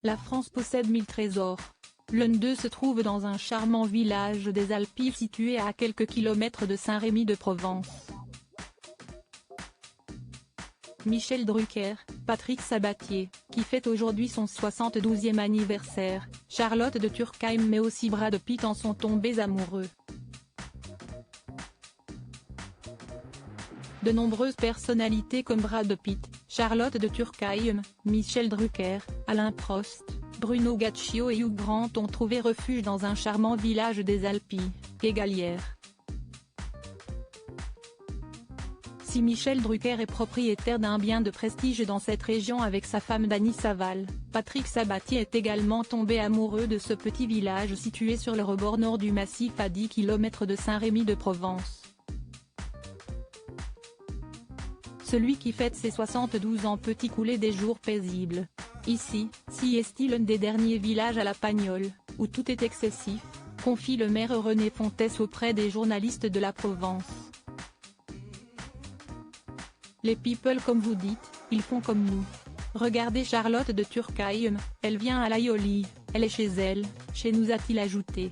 La France possède 1000 trésors. L'un d'eux se trouve dans un charmant village des Alpilles situé à quelques kilomètres de Saint-Rémy-de-Provence. Michel Drucker, Patrick Sabatier, qui fête aujourd'hui son 72e anniversaire, Charlotte de Turckheim mais aussi Brad Pitt en sont tombés amoureux. De nombreuses personnalités comme Brad Pitt, Charlotte de Turckheim, Michel Drucker, Alain Prost, Bruno Gaccio et Hugh Grant ont trouvé refuge dans un charmant village des Alpilles, Égalières. Si Michel Drucker est propriétaire d'un bien de prestige dans cette région avec sa femme Dany Saval, Patrick Sabatier est également tombé amoureux de ce petit village situé sur le rebord nord du massif à 10 km de Saint-Rémy-de-Provence. Celui qui fête ses 72 ans peut y couler des jours paisibles. Ici, si est-il l'un des derniers villages à la Pagnole, où tout est excessif, confie le maire René Fontès auprès des journalistes de la Provence. Les people comme vous dites, ils font comme nous. Regardez Charlotte de Turckheim, elle vient à l'Aioli, elle est chez elle, chez nous a-t-il ajouté.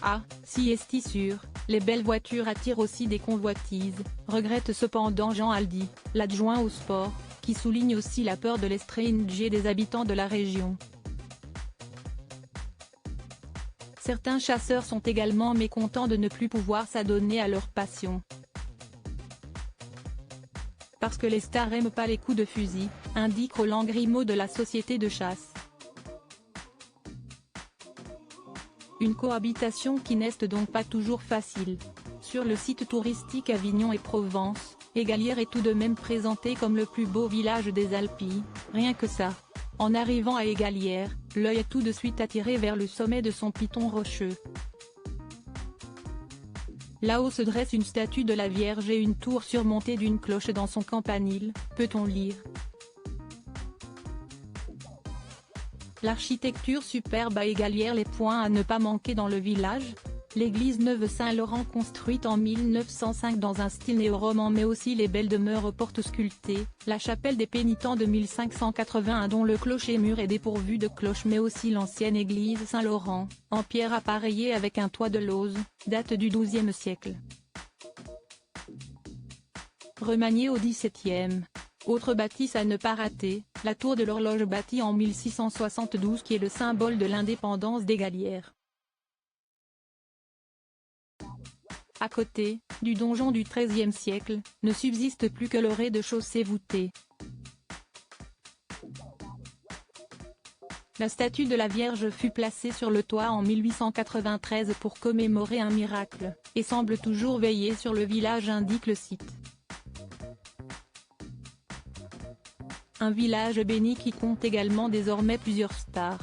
Ah, si est-il sûr, les belles voitures attirent aussi des convoitises, regrette cependant Jean Aldi, l'adjoint au sport, qui souligne aussi la peur de l'estranger des habitants de la région. Certains chasseurs sont également mécontents de ne plus pouvoir s'adonner à leur passion. Parce que les stars n'aiment pas les coups de fusil, indique Roland Grimaud de la société de chasse. Une cohabitation qui n'est donc pas toujours facile. Sur le site touristique Avignon et Provence, Égalières est tout de même présenté comme le plus beau village des Alpilles, rien que ça. En arrivant à Égalières, l'œil est tout de suite attiré vers le sommet de son piton rocheux. Là-haut se dresse une statue de la Vierge et une tour surmontée d'une cloche dans son campanile, peut-on lire. L'architecture superbe à Égalières, les points à ne pas manquer dans le village. L'église neuve Saint-Laurent construite en 1905 dans un style néo-roman mais aussi les belles demeures aux portes sculptées, la chapelle des pénitents de 1581 dont le clocher-mur est dépourvu de cloche mais aussi l'ancienne église Saint-Laurent, en pierre appareillée avec un toit de lauze, date du XIIe siècle. Remaniée au XVIIe. Autre bâtisse à ne pas rater, la tour de l'horloge bâtie en 1672 qui est le symbole de l'indépendance d'Égalières. À côté, du donjon du XIIIe siècle, ne subsiste plus que le rez-de-chaussée voûté. La statue de la Vierge fut placée sur le toit en 1893 pour commémorer un miracle, et semble toujours veiller sur le village, indique le site. Un village béni qui compte également désormais plusieurs stars.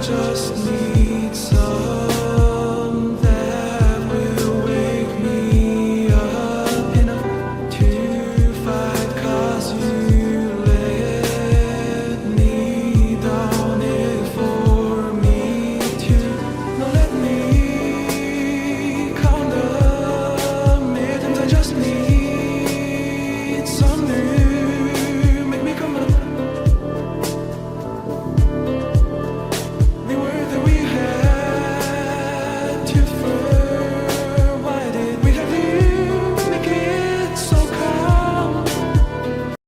Just